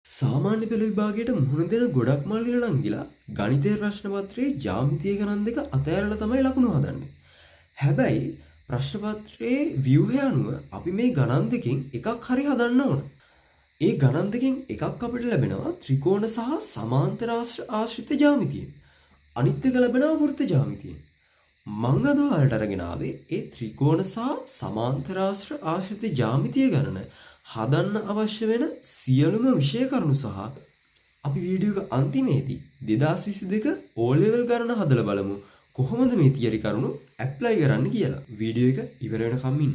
සාමාන්‍ය පෙළ විභාගයට මුහුණ දෙන ගොඩක් මල්ලිල නංගිලා ගණිතය ප්‍රශ්න පත්‍රයේ ජ්‍යාමිතිය ගණන් දෙක අතෑරලා තමයි ලකුණු හදන්නේ. හැබැයි ප්‍රශ්න පත්‍රයේ ව්‍යුහය අනුව අපි මේ ගණන් දෙකෙන් එකක් හරි හදන්න ඕන. ඒ ගණන් දෙකෙන් එකක් අපිට ලැබෙනවා ත්‍රිකෝණ සහ සමාන්තර ආශ්‍රිත ජ්‍යාමිතිය. අනිත් එක ලැබෙනවා වෘත්ත ජ්‍යාමිතිය. මං අද ඔයාලට අරගෙන ආවේ ඒ ත්‍රිකෝණ සහ සමාන්තර ආශ්‍රිත ජ්‍යාමිතිය ගණන හදන්න අවශ්‍ය වෙන සියලුම විෂය කරුණු සහ අපි වීඩියෝ එක අන්තිමේදී 2022 O level ගණන හදලා බලමු කොහොමද මේ තියරි කරුණු ඇප්ලයි කරන්න කියලා. වීඩියෝ එක ඉවර වෙනකම් ඉන්න.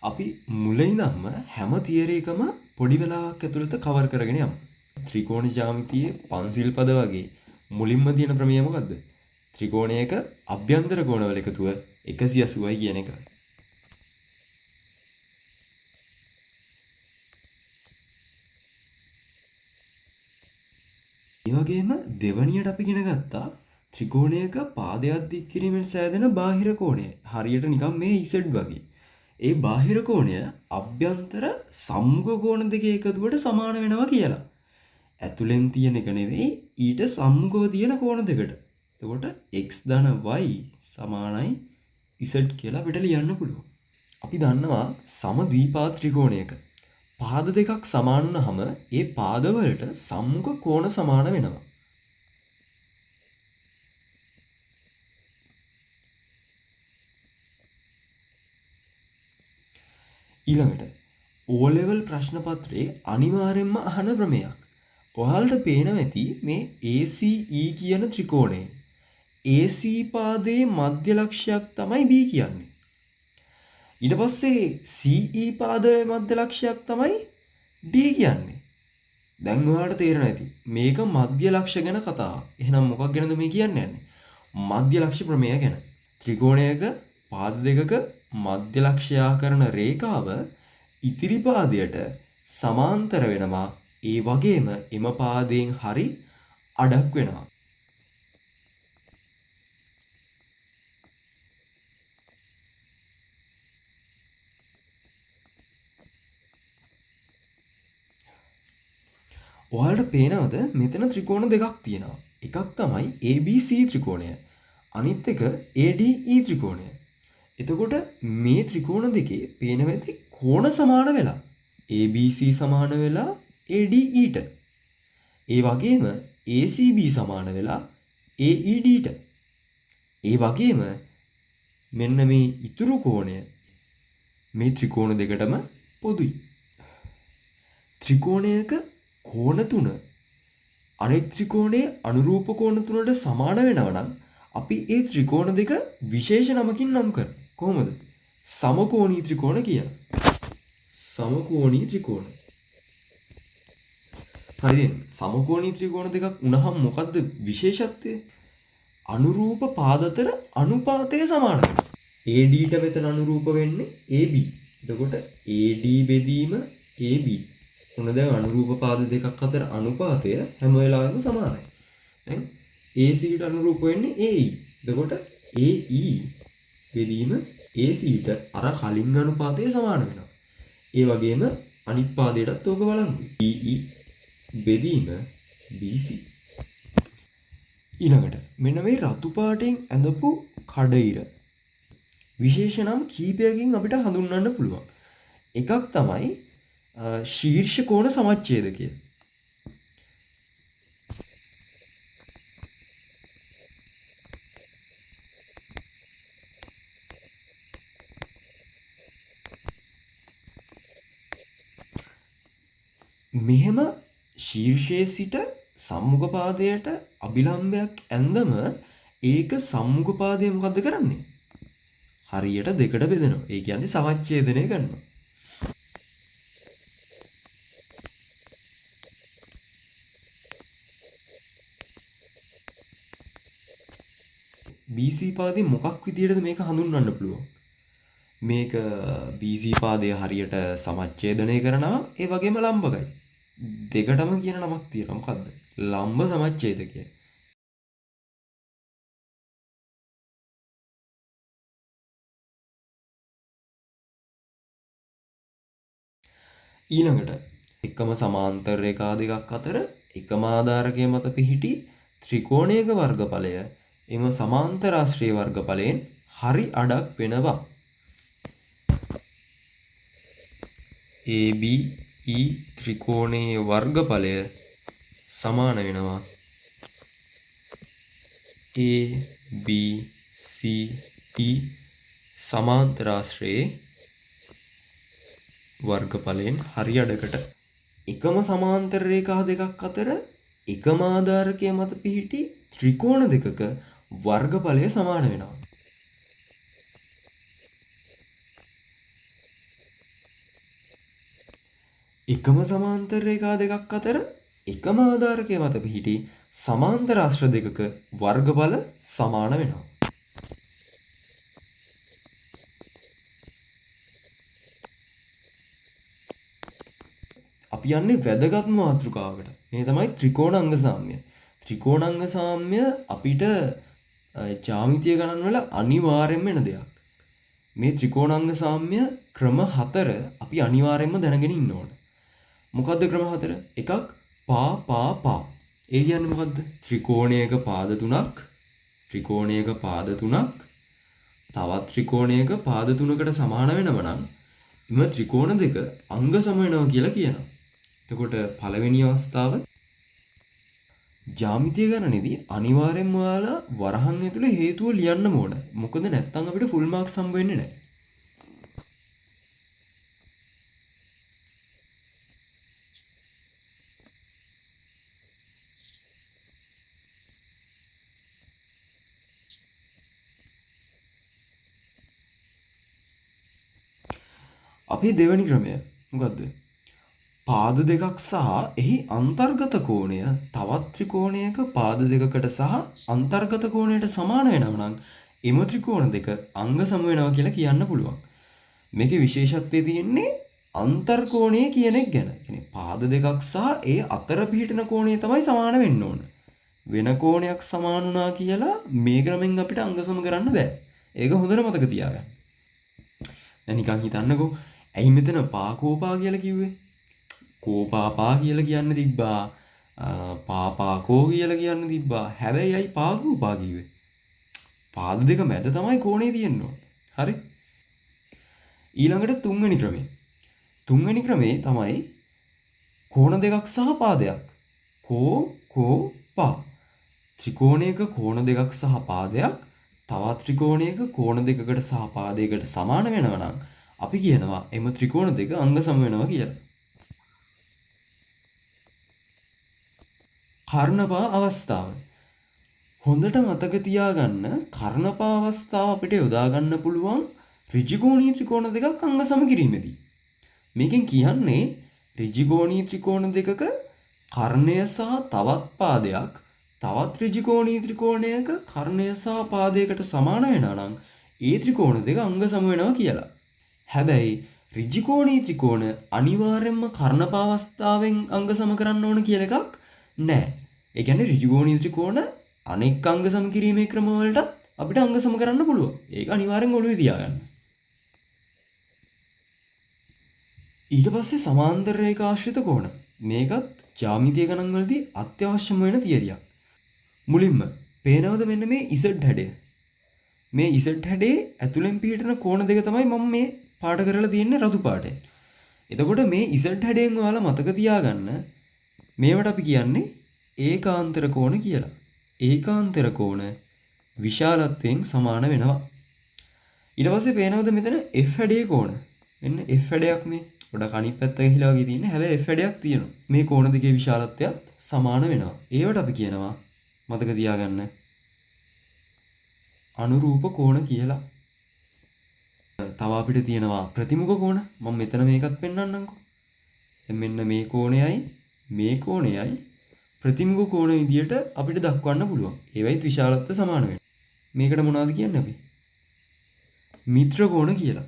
අපි මුලින් ඉඳන්ම හැම තියරි එකම පොඩි වෙලාවක් ඇතුළත කවර් කරගෙන යමු. ත්‍රිකෝණ ජ්‍යාමිතියේ පන්සිල් පද වගේ මුලින්ම තියෙන ප්‍රමේය මොකද්ද? ත්‍රිකෝණයක අභ්‍යන්තර කෝණවල එකතුව 180යි කියන එක. ඒ වගේම දෙවනියට අපි ඉගෙන ගත්තා ත්‍රිකෝණයක පාදයක් දික් කිරීමෙන් සෑදෙන බාහිර කෝණය. හරියට නිකන් මේ Z වගේ. ඒ බාහිර කෝණය අභ්‍යන්තර සම්මුඛ කෝණ දෙකේ එකතුවට සමාන වෙනවා කියලා. ඇතුලෙන් තියෙන එක නෙවෙයි ඊට සම්මුඛව තියෙන කෝණ දෙකට. එතකොට x ධන y සමානයි z කියලා අපිට ලියන්න පුළුවන්. අපි දන්නවා සමද්විපාද ත්‍රිකෝණයක පාද දෙකක් සමාන වුනහම ඒ පාදවලට සම්මුඛ කෝණ සමාන වෙනවා. ඊළඟට O level ප්‍රශ්න පත්‍රයේ අනිවාර්යෙන්ම අහන ප්‍රමේයක්. ඔයාලට පේනවා ඇති මේ ACE කියන ත්‍රිකෝණය. AC පාදයේ මධ්‍ය ලක්ෂයක් තමයි B කියන්නේ. ඊට පස්සේ CE පාදයේ මධ්‍ය ලක්ෂයක් තමයි D කියන්නේ. දැන් ඔයාලට තේරෙනවා ඇති මේක මධ්‍ය ලක්ෂ ගැන කතාව. එහෙනම් මොකක් ගැනද මේ කියන්නේ? මධ්‍ය ලක්ෂ ප්‍රමේය ගැන. ත්‍රිකෝණයක පාද දෙකක මධ්‍ය ලක්ෂයා කරන රේඛාව ඉතිරි පාදයට සමාන්තර වෙනවා. ඒ වගේම එම පාදයෙන් හරි අඩක් වෙනවා. ඔයාලට පේනවද මෙතන ත්‍රිකෝණ දෙකක් තියෙනවා. එකක් තමයි ABC ත්‍රිකෝණය. අනිත් එක ADE ත්‍රිකෝණය. එතකොට මේ ත්‍රිකෝණ දෙකේ පේනවා ඇති කෝණ සමාන වෙලා ABC සමාන වෙලා ADEට. ඒ වගේම ACB සමාන වෙලා AEDට. ඒ වගේම මෙන්න මේ ඉතුරු කෝණය මේ ත්‍රිකෝණ දෙකටම පොදුයි. ත්‍රිකෝණයක කෝණ තුන අනෙක් ත්‍රිකෝණයේ අනුරූප කෝණ තුනට සමාන වෙනවා නම් අපි ඒ ත්‍රිකෝණ දෙක විශේෂ නමකින් නම් කරනවා. කොහොමද? සමකෝණී ත්‍රිකෝණ කියලා. සමකෝණී ත්‍රිකෝණ. හරිද? සමකෝණී ත්‍රිකෝණ දෙකක් වුණහම මොකද්ද විශේෂත්වය? අනුරූප පාද අතර අනුපාතය සමාන වෙනවා. ADට මෙතන අනුරූප වෙන්නේ AB. එතකොට AD බෙදීම AB. මොන දැන් අනුරූප පාද දෙකක් අතර අනුපාතය හැම වෙලාවෙම සමානයි. දැන් ACට අනුරූප වෙන්නේ AE. එතකොට AE බෙදීම ACට අර කලින් අනුපාතය සමාන වෙනවා. ඒ වගේම අනිත් පාදයටත් ඕක බලමු. BE බෙදීම BC. ඊළඟට මෙන්න මේ රතු පාටෙන් ඇඳපු කඩිර විශේෂ නම් කීපයකින් අපිට හඳුන්වන්න පුළුවන්. එකක් තමයි ශීර්ෂ කෝණ සමච්ඡේදකය. මෙහෙම ශීර්ෂයේ සිට සම්මුඛ පාදයට අභිලම්බයක් ඇන්දම ඒක සම්මුඛ පාදය මොකද්ද කරන්නේ? හරියට දෙකට බෙදෙනවා. ඒ කියන්නේ සමච්ඡේදනය කරනවා. BC පාදේ මොකක් විදියටද මේක හඳුන්වන්න පුළුවන්? මේක BC පාදය හරියට සමච්ඡේදනය කරනවා. ඒ වගේම ලම්බකයි. දෙකටම කියන නමක් තියෙනවා. මොකද්ද? ලම්බ සමච්ඡේදකය. ඊළඟට එකම සමාන්තර රේඛා දෙකක් අතර එකම ආධාරකය මත පිහිටි ත්‍රිකෝණයක වර්ගඵලය එම සමාන්තරාශ්‍රී වර්ගඵලයෙන් හරි අඩක් වෙනවා. ABE ත්‍රිකෝණයේ වර්ගඵලය සමාන වෙනවා ABCE සමාන්තරාශ්‍රයේ වර්ගඵලයෙන් හරි අඩකට. එකම සමාන්තර රේඛා දෙකක් අතර එකම ආධාරකය මත පිහිටි ත්‍රිකෝණ දෙකක වර්ගඵලය සමාන වෙනවා. එකම සමාන්තර රේඛා දෙකක් අතර එකම ආධාරකය මත පිහිටි සමාන්තර ආශ්‍ර දෙකක වර්ගඵල සමාන වෙනවා. අපි යන්නේ වැදගත්ම මාතෘකාවකට. මේ තමයි ත්‍රිකෝණාංග සාම්‍ය. ත්‍රිකෝණාංග සාම්‍ය අපිට ජ්‍යාමිතිය ගණන් වල අනිවාර්යෙන්ම එන දෙයක්. මේ ත්‍රිකෝණාංග සාම්‍ය ක්‍රම 4 අපි අනිවාර්යෙන්ම දැනගෙන ඉන්න ඕන. මොකද්ද ක්‍රම 4? එකක් පා. ඒ කියන්නේ මොකද්ද? ත්‍රිකෝණයක පාද තුනක්, ත්‍රිකෝණයක පාද තුනක්, තවත් ත්‍රිකෝණයක පාද තුනකට සමාන වෙනව නම් එම ත්‍රිකෝණ දෙක අංග සම වෙනවා කියලා කියනවා. එතකොට පළවෙනි අවස්ථාව ජ්‍යාමිතිය ගණනේදී අනිවාර්යෙන්ම ඔයාලා වරහන් ඇතුලේ හේතුව ලියන්න ඕන. මොකද නැත්නම් අපිට ෆුල් මාක්ස් හම්බ වෙන්නේ නැහැ. අපි දෙවැනි ක්‍රමය මොකද්ද? පාද දෙකක් සහ එහි අන්තර්ගත කෝණය තවත් ත්‍රිකෝණයක පාද දෙකකට සහ අන්තර්ගත කෝණයට සමාන වෙනවා නම් එම ත්‍රිකෝණ දෙක අංග සම වෙනවා කියලා කියන්න පුළුවන්. මේකේ විශේෂත්වය තියෙන්නේ අන්තර්කෝණය කියන එක ගැන. කියන්නේ පාද දෙකක් සහ ඒ අතර පිහිටන කෝණය තමයි සමාන වෙන්න ඕන. වෙන කෝණයක් සමාන වුණා කියලා මේ ක්‍රමෙන් අපිට අංග සම කරන්න බෑ. ඒක හොඳට මතක තියාගන්න. දැන් නිකන් හිතන්නකෝ ඇයි මෙතන පාකෝපා කියලා කිව්වේ? කෝපාපා කියලා කියන්න තිබ්බා. පාපාකෝ කියලා කියන්න තිබ්බා. හැබැයි අයි පාකෝපා කිව්වේ? පාද දෙක මැද තමයි කෝණේ තියෙන්න ඕනේ. හරි? ඊළඟට තුන්වෙනි ක්‍රමය. තුන්වෙනි ක්‍රමේ තමයි කෝණ දෙකක් සහ පාදයක්. කෝපා. ත්‍රිකෝණයක කෝණ දෙකක් සහ පාදයක් තවත් ත්‍රිකෝණයක කෝණ දෙකකට සහ පාදයකට සමාන වෙනවා නම් අපි කියනවා එම ත්‍රිකෝණ දෙක අංග සම වෙනවා කියලා. කර්ණපා අවස්ථාව. හොඳට මතක තියාගන්න කර්ණපා අවස්ථාව අපිට යොදා ගන්න පුළුවන් ඍජුකෝණීය ත්‍රිකෝණ දෙකක් අංග සම කිරීමේදී. මේකෙන් කියන්නේ ඍජුකෝණීය ත්‍රිකෝණ දෙකක කර්ණය සහ තවත් පාදයක් තවත් ඍජුකෝණීය ත්‍රිකෝණයක කර්ණය සහ පාදයකට සමාන වෙනවා නම් ඒ ත්‍රිකෝණ දෙක අංග සම වෙනවා කියලා. හැබැයි ඍජුකෝණීය ත්‍රිකෝණ අනිවාර්යයෙන්ම කර්ණපා අවස්ථාවෙන් අංග සම කරන්න ඕන කියලා එකක් නැහැ. ඒ කියන්නේ ඍජුකෝණීය ත්‍රිකෝණ අනෙක් අංග සම කිරීමේ ක්‍රම වලටත් අපිට අංග සම කරන්න පුළුවන්. ඒක අනිවාර්යෙන් ඔළුවේ තියාගන්න. ඊට පස්සේ සමාන්තර රේඛාශ්‍රිත කෝණ. මේකත් ජ්‍යාමිතිය ගණන් වලදී අත්‍යවශ්‍යම වෙන තියරියක්. මුලින්ම පේනවද මෙන්න මේ Z හැඩය? මේ Z හැඩේ ඇතුලෙන් පිහිටන කෝණ දෙක තමයි මම මේ පාට කරලා තියෙන්නේ රතු පාටෙන්. එතකොට මේ Z හැඩයෙන් ඔයාලා මතක තියාගන්න මේවට අපි කියන්නේ ඒකාන්තර කෝණ කියලා. ඒකාන්තර කෝණ විශාලත්වයෙන් සමාන වෙනවා. ඊට පස්සේ පේනවද මෙතන F හැඩයේ කෝණ? මෙන්න F හැඩයක් මේ ගොඩක් අනිත් පැත්ත ගිහිලා වගේ තියෙන්නේ. හැබැයි F හැඩයක් තියෙනවා. මේ කෝණ දෙකේ විශාලත්වයත් සමාන වෙනවා. ඒවට අපි කියනවා මතක තියාගන්න අනුරූප කෝණ කියලා. තව අපිට තියෙනවා ප්‍රතිමුඛ කෝණ. මම මෙතන මේකත් පෙන්වන්නම්කෝ. දැන් මෙන්න මේ කෝණයයි මේ කෝණයයි ප්‍රතිමුඛ කෝණ විදියට අපිට දක්වන්න පුළුවන්. ඒවයිත් විශාලත්වය සමාන වෙනවා. මේකට මොනවද කියන්නේ අපි? මිත්‍ර කෝණ කියලා.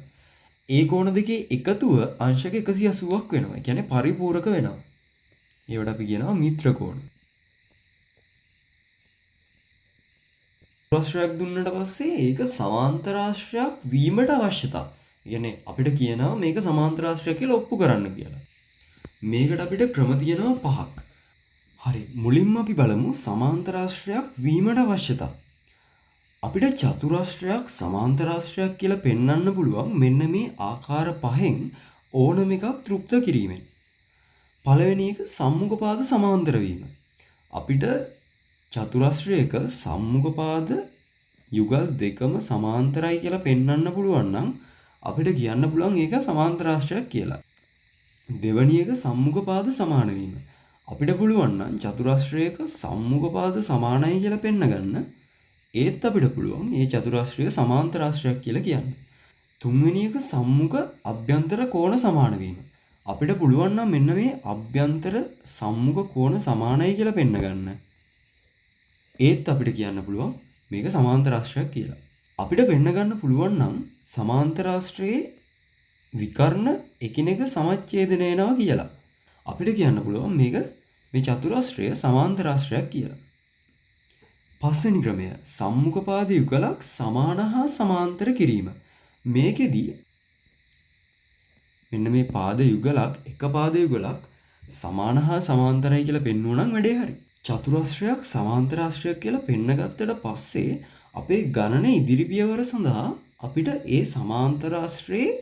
ඒ කෝණ දෙකේ එකතුව අංශක 180ක් වෙනවා. ඒ කියන්නේ පරිපූරක වෙනවා. ඒවට අපි කියනවා මිත්‍ර කෝණ. ප්‍රශ්නයක් දුන්නට පස්සේ ඒක සමාන්තරාශ්‍රයක් වීමට අවශ්‍යතාව. කියන්නේ අපිට කියනවා මේක සමාන්තරාශ්‍රයක් කියලා ඔප්පු කරන්න කියලා. මේකට අපිට ක්‍රම තියෙනවා 5ක්. හරි. මුලින්ම අපි බලමු සමාන්තරාශ්‍රයක් වීමට අවශ්‍යතා. අපිට චතුරාශ්‍රයක් සමාන්තරාශ්‍රයක් කියලා පෙන්වන්න පුළුවන් මෙන්න මේ ආකාර 5න් ඕනම එකක් තෘප්ත කිරීමෙන්. පළවෙනි එක සම්මුඛපාද සමාන්තර වීම. අපිට චතුරාශ්‍රයක සම්මුඛපාද යුගල් දෙකම සමාන්තරයි කියලා පෙන්වන්න පුළුවන් නම් අපිට කියන්න පුළුවන් ඒක සමාන්තරාශ්‍රයක් කියලා. දෙවැනි එක සම්මුඛපාද සමාන වීම. අපිට පුළුවන් නම් චතුරාශ්‍රයක සම්මුඛපාද සමානයි කියලා පෙන්නගන්න. ඒත් අපිට පුළුවන් මේ චතුරාශ්‍රය සමාන්තරාශ්‍රයක් කියලා කියන්න. තුන්වෙනි එක සම්මුඛ අභ්‍යන්තර කෝණ සමාන වීම. අපිට පුළුවන් නම් මෙන්න මේ අභ්‍යන්තර සම්මුඛ කෝණ සමානයි කියලා පෙන්නගන්න. ඒත් අපිට කියන්න පුළුවන් මේක සමාන්තරාශ්‍රයක් කියලා. අපිට පෙන්නගන්න පුළුවන් නම් සමාන්තරාශ්‍රයේ විකර්ණ එකිනෙක සමච්ඡේදනය වෙනවා කියලා. අපිට කියන්න පුළුවන් මේක මේ චතුරාශ්‍රය සමාන්තරාශ්‍රයක් කියලා. පස්වෙනි ක්‍රමය සම්මුඛපාද යුගලක් සමාන හා සමාන්තර කිරීම. මේකෙදි මෙන්න මේ පාද යුගලක් එක පාද යුගලක් සමාන හා සමාන්තරයි කියලා පෙන්වුවා නම් වැඩේ හරි. චතුරාශ්‍රයක් සමාන්තරාශ්‍රයක් කියලා පෙන්නගත්තට පස්සේ අපේ ගණන ඉදිරි පියවර සඳහා අපිට ඒ සමාන්තරාශ්‍රයේ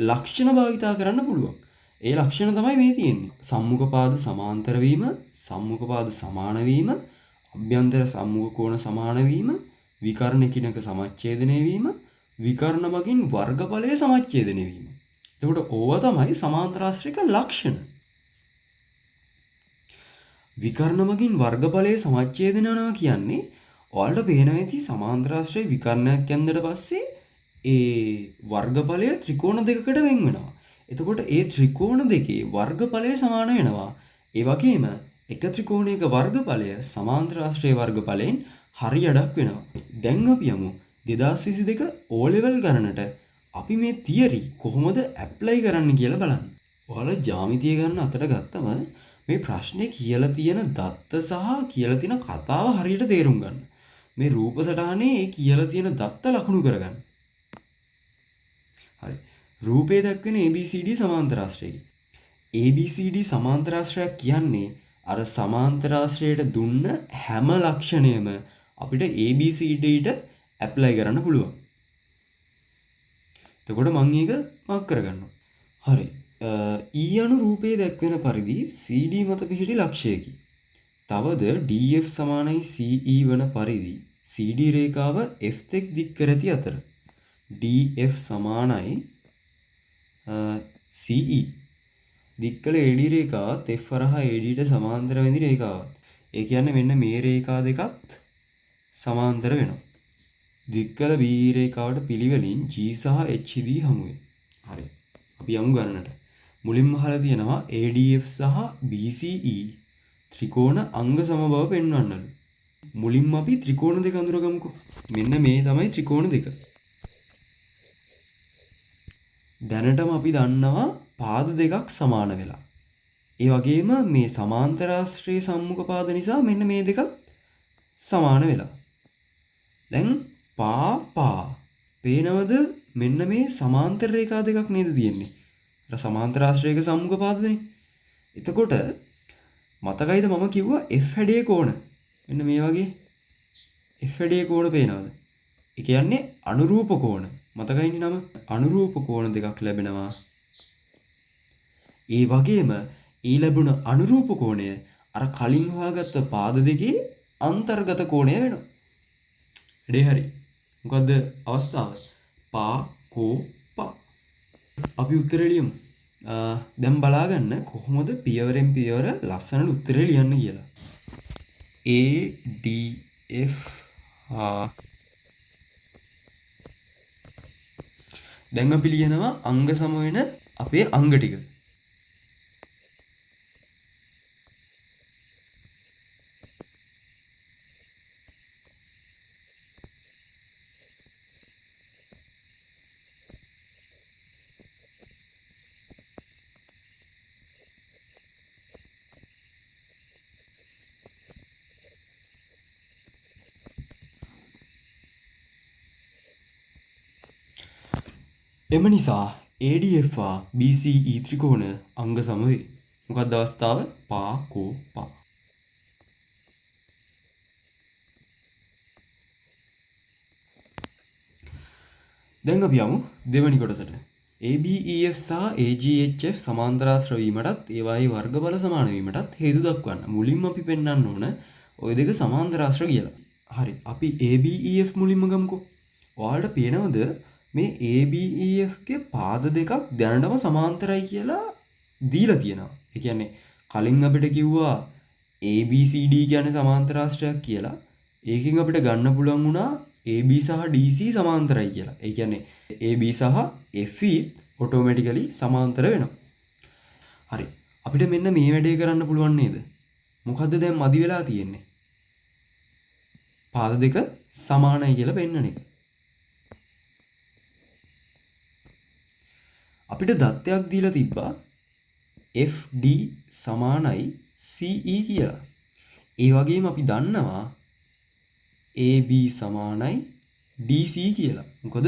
ලක්ෂණ භාවිතා කරන්න පුළුවන්. ඒ ලක්ෂණ තමයි මේ තියෙන්නේ. සම්මුඛපාද සමාන්තර වීම, සම්මුඛපාද සමාන වීම, අභ්‍යන්තර සම්මුඛ කෝණ සමාන වීම, විකර්ණ එකිනෙක සමච්ඡේදනය වීම, විකර්ණ මගින් වර්ගඵලයේ සමච්ඡේදනය වීම. එතකොට ඕවා තමයි සමාන්තරාශ්‍රයක ලක්ෂණ. විකර්ණ මගින් වර්ගඵලයේ සමච්ඡේදනය වෙනවා කියන්නේ ඔයාලට පේනවා ඇති සමාන්තරාශ්‍රයේ විකර්ණයක් යන්නට පස්සේ ඒ වර්ගඵලය ත්‍රිකෝණ දෙකකට වෙන් වෙනවා. එතකොට ඒ ත්‍රිකෝණ දෙකේ වර්ගඵලය සමාන වෙනවා. ඒ වගේම එක ත්‍රිකෝණයක වර්ගඵලය සමාන්තරාශ්‍රයේ වර්ගඵලයෙන් හරි අඩක් වෙනවා. දැන් අපි යමු 2022 O level ගණනට අපි මේ තියරි කොහොමද ඇප්ලයි කරන්න කියලා බලන්න. ඔයාලා ජ්‍යාමිතිය ගන්න අතට ගත්තම මේ ප්‍රශ්නේ කියලා තියෙන දත්ත සහ කියලා තියෙන කතාව හරියට තේරුම් ගන්න. මේ රූප සටහනේ ඒ කියලා තියෙන දත්ත ලකුණු කරගන්න. හරි. රූපේ දක්වන ABCD සමාන්තරාශ්‍රයයි. ABCD සමාන්තරාශ්‍රයක් කියන්නේ අර සමාන්තරාශ්‍රයට දුන්න හැම ලක්ෂණයම අපිට ABCDට ඇප්ලයි කරන්න පුළුවන්. එතකොට මම ඒක මාක් කරගන්නවා. හරි. E අණු රූපයේ දැක්වෙන පරිදි CD මත පිහිටි ලක්ෂයකි. තවද DF සමානයි CE වන පරිදි CD රේඛාව F තෙක් දික් කර ඇති අතර DF සමානයි CE දික් කළ AD රේඛාවත් F හරහා AD ට සමාන්තර වෙන රේඛාවත්. ඒ කියන්නේ මෙන්න මේ රේඛා දෙකත් සමාන්තර වෙනවා. දික් කළ B රේඛාවට පිළිවෙලින් G සහ HD හමු වෙයි. හරි. අපි යමු ගණනට. මුලින්ම අහලා තියෙනවා ADF සහ BCE ත්‍රිකෝණ අංග සම බව පෙන්වන්නලු. මුලින්ම අපි ත්‍රිකෝණ දෙක අඳුරගමුකෝ. මෙන්න මේ තමයි ත්‍රිකෝණ දෙක. දැනටම අපි දන්නවා පාද දෙකක් සමාන වෙලා. ඒ වගේම මේ සමාන්තරාශ්‍රයේ සම්මුඛ පාද නිසා මෙන්න මේ දෙකත් සමාන වෙලා. දැන් පා පේනවද මෙන්න මේ සමාන්තර රේඛා දෙකක් නේද තියෙන්නේ? අර සමාන්තරාශ්‍රයක සම්මුඛ පාදනේ. එතකොට මතකයිද මම කිව්වා F හැඩයේ කෝණ. මෙන්න මේ වගේ F හැඩයේ කෝණ පේනවද? ඒ කියන්නේ අනුරූප කෝණ. මතකයිනේ නම. අනුරූප කෝණ දෙකක් ලැබෙනවා. ඒ වගේම ඒ ලැබුණ අනුරූප කෝණය අර කලින් හොයාගත්ත පාද දෙකේ අන්තර්ගත කෝණය වෙනවා. එඩේ හරි. මොකද්ද අවස්ථාව? පා කෝ පා. අපි උත්තරේ ලියමු. දැන් බලාගන්න කොහොමද පියවරෙන් පියවර ලස්සනට උත්තරේ ලියන්න කියලා. A D F දැන් අපි ලියනවා අංග සම වෙන අපේ අංග ටික. එම නිසා ADF BCE ත්‍රිකෝණ අංග සම වේ. මොකක්ද අවස්ථාව? පා කෝ පා. දැන් අපි යමු දෙවැනි කොටසට. ABEF සහ AGHF සමාන්තරාශ්‍ර වීමටත් ඒවායේ වර්ගඵල සමාන වීමටත් හේතු දක්වන්න. මුලින්ම අපි පෙන්වන්න ඕන ওই දෙක සමාන්තරාශ්‍ර කියලා. හරි. අපි ABEF මුලින්ම ගමුකෝ. ඔයාලට පේනවද මේ ABEF ගේ පාද දෙකක් දැනටම සමාන්තරයි කියලා දීලා තියෙනවා. ඒ කියන්නේ කලින් අපිට කිව්වා ABCD කියන්නේ සමාන්තරාශ්‍රයක් කියලා. ඒකෙන් අපිට ගන්න පුළුවන් වුණා AB සහ DC සමාන්තරයි කියලා. ඒ කියන්නේ AB සහ FE ඔටෝමැටිකලි සමාන්තර වෙනවා. හරි. අපිට මෙන්න මේ වැඩේ කරන්න පුළුවන් නේද? මොකද්ද දැන් මදි වෙලා තියෙන්නේ? පාද දෙක සමානයි කියලා පෙන්වන එක. අපිට දත්තයක් දීලා තිබ්බා FD සමානයි CE කියලා. ඒ වගේම අපි දන්නවා AB සමානයි DC කියලා. මොකද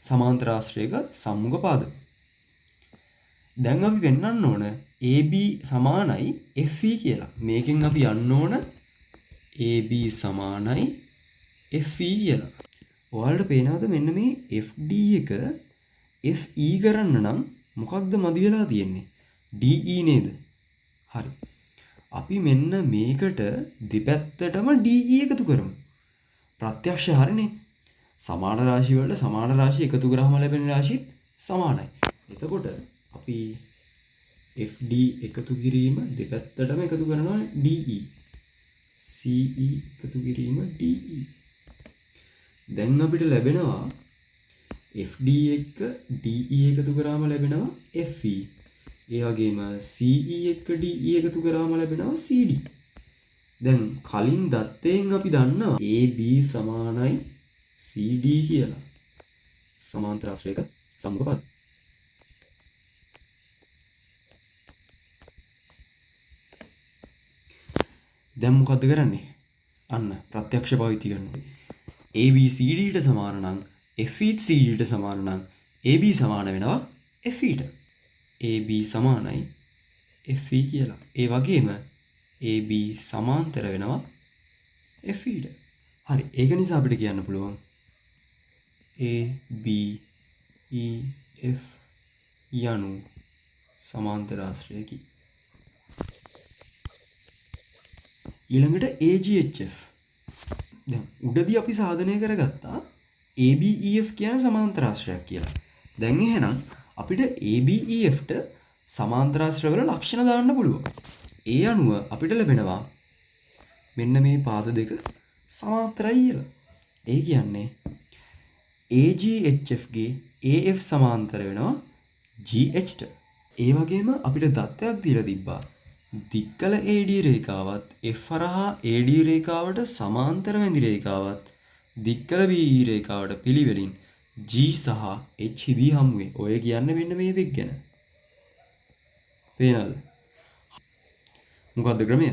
සමාන්තරාශ්‍රයක සම්මුඛ පාද. දැන් අපි පෙන්වන්න ඕන AB සමානයි FE කියලා. මේකෙන් අපි යන්න ඕන AB සමානයි FE කියලා. ඔයාලට පේනවද මෙන්න මේ FD එක FE කරන්න නම් මොකක්ද මදි වෙලා තියෙන්නේ? DE නේද? හරි. අපි මෙන්න මේකට දෙපැත්තටම DE එකතු කරමු. ප්‍රත්‍යක්ෂ හරිනේ. සමාන රාශි වලට සමාන රාශි එකතු කරාම ලැබෙන රාශිත් සමානයි. එතකොට අපි FD එකතු කිරීම දෙපැත්තටම එකතු කරනවා DE. CE එකතු කිරීම DE. දැන් අපිට ලැබෙනවා FD එක්ක DE එකතු කරාම ලැබෙනවා FE. ඒ වගේම CE එක්ක DE එකතු කරාම ලැබෙනවා CD. දැන් කලින් දත්තයෙන් අපි දන්නවා AB සමානයි CD කියලා. සමාන්තරාශ්‍රයක සම්මුඛ පද. දැන් මොකද්ද කරන්නේ? අන්න ප්‍රත්‍යක්ෂ භාවිතය කරනවා. AB CD ට සමාන නම් FE CD ට සමාන නම් AB සමාන වෙනවා FE ට. AB සමානයි FE කියලා. ඒ වගේම AB සමාන්තර වෙනවා FE ට. හරි. ඒක නිසා අපිට කියන්න පුළුවන් ABEF යනු සමාන්තරාශ්‍රයකි. ඊළඟට AGHF. දැන් උඩදී අපි සාධනය කරගත්තා ABEF කියන සමාන්තරාශ්‍රයක් කියලා. දැන් එහෙනම් අපිට ABEF ට සමාන්තරාශ්‍රවල ලක්ෂණ දාන්න පුළුවන්. ඒ අනුව අපිට ලැබෙනවා මෙන්න මේ පාද දෙක සමාන්තරයි කියලා. ඒ කියන්නේ AGHF ගේ AF සමාන්තර වෙනවා GH ට. ඒ වගේම අපිට දත්තයක් දීලා තිබ්බා දික්කල AD රේඛාවත් F හරහා AD රේඛාවට සමාන්තර වැඳි රේඛාවත් දික්කල BE රේඛාවට පිළිවෙලින් G සහ H හිදී හමු වේ. ඔය කියන්නේ මෙන්න මේ දෙක ගැන. පේනවද? මොකද්ද ක්‍රමය?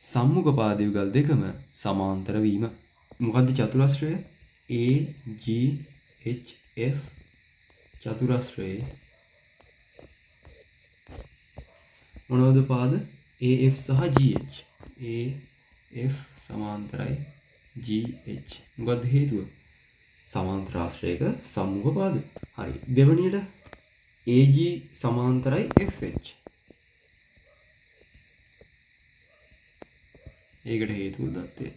සම්මුඛ පාද යුගල් දෙකම සමාන්තර වීම. මොකද්ද චතුරස්‍රය? AGHF චතුරස්‍රයේ මොනවද පාද? AF සහ GH. AF සමාන්තරයි GH. මොකද්ද හේතුව? සමාන්තරාශ්‍රයක සම්මුඛ පාද. හරි. දෙවැනියට AG සමාන්තරයි FH. ඒකට හේතුව දත්තේ.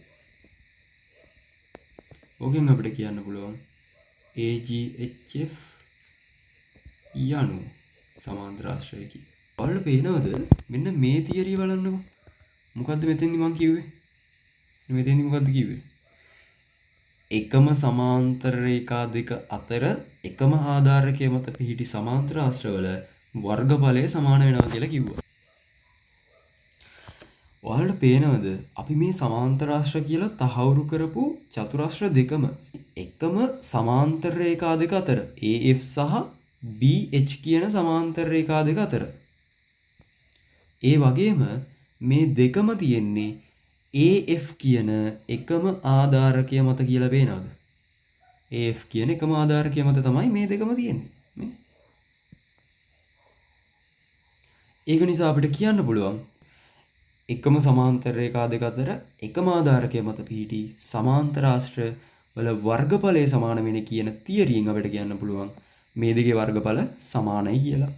ඕකෙන් අපිට කියන්න පුළුවන් AGHF යනු සමාන්තරාශ්‍රයකි. ඔයාලට පේනවද? මෙන්න මේ තියරිය බලන්නකෝ. මොකද්ද මෙතෙන්දි මම කිව්වේ? මෙතෙන්දි මොකද්ද කිව්වේ? එකම සමාන්තර රේඛා දෙක අතර එකම ආධාරකය මත පිහිටි සමාන්තර ආශ්‍රවල වර්ගඵලය සමාන වෙනවා කියලා කිව්වා. ඔයාලට පේනවද අපි මේ සමාන්තර ආශ්‍ර කියලා තහවුරු කරපු චතුරාශ්‍ර දෙකම එකම සමාන්තර රේඛා දෙක අතර AF සහ BH කියන සමාන්තර රේඛා දෙක අතර. ඒ වගේම මේ දෙකම තියෙන්නේ AF කියන එකම ආධාරකය මත කියලා පේනවද? AF කියන එකම ආධාරකය මත තමයි මේ දෙකම තියෙන්නේ. මේ ඒක නිසා අපිට කියන්න පුළුවන් එකම සමාන්තර රේඛා දෙක අතර එකම ආධාරකය මත පිහිටි සමාන්තර ආශ්‍ර වල වර්ගඵලය සමාන වෙන කියන තියරියෙන් අපිට කියන්න පුළුවන් මේ දෙකේ වර්ගඵල සමානයි කියලා.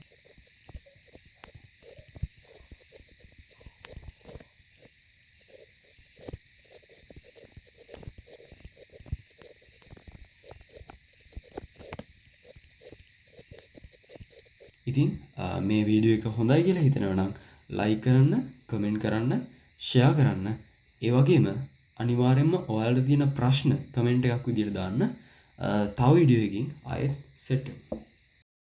ඉතින් මේ වීඩියෝ එක හොඳයි කියලා හිතනවා නම් ලයික් කරන්න, කමෙන්ට් කරන්න, ෂෙයා කරන්න. ඒ වගේම අනිවාර්යයෙන්ම ඔයාලට තියෙන ප්‍රශ්න කමෙන්ට් එකක් විදියට දාන්න. තව වීඩියෝ එකකින් ආයෙත් සෙට් වෙමු.